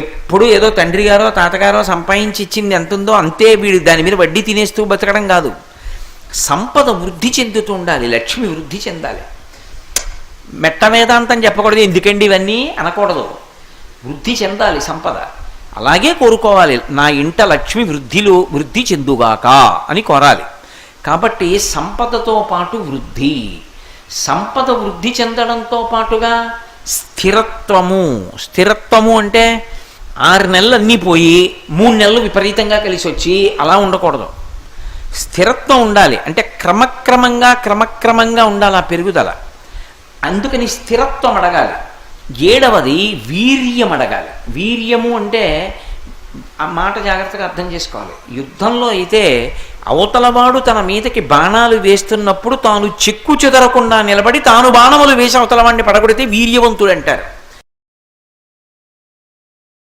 ఎప్పుడు ఏదో తండ్రి గారో తాతగారో సంపాదించి ఇచ్చింది ఎంత ఉందో అంతే వీడు దాని మీద వడ్డీ తినేస్తూ బతకడం కాదు. సంపద వృద్ధి చెందుతూ ఉండాలి, లక్ష్మి వృద్ధి చెందాలి. మెట్ట వేదాంతం చెప్పకూడదు, ఎందుకండి ఇవన్నీ అనకూడదు. వృద్ధి చెందాలి సంపద. అలాగే కోరుకోవాలి, నా ఇంట లక్ష్మి వృద్ధి చెందుగాక అని కోరాలి. కాబట్టి సంపదతో పాటు వృద్ధి, సంపద వృద్ధి చెందడంతో పాటుగా స్థిరత్వము అంటే 6 నెలలు అన్నీ పోయి 3 నెలలు విపరీతంగా కలిసి వచ్చి అలా ఉండకూడదు. స్థిరత్వం ఉండాలి, అంటే క్రమక్రమంగా ఉండాలి ఆ పెరుగుదల. అందుకని స్థిరత్వం అడగాలి. 7వది వీర్యం అడగాలి. వీర్యము అంటే ఆ మాట జాగ్రత్తగా అర్థం చేసుకోవాలి. యుద్ధంలో అయితే అవతలవాడు తన మీదకి బాణాలు వేస్తున్నప్పుడు తాను చెక్కు చెదరకుండా నిలబడి తాను బాణములు వేసి అవతలవాడిని పడగొడితే వీర్యవంతుడు అంటారు.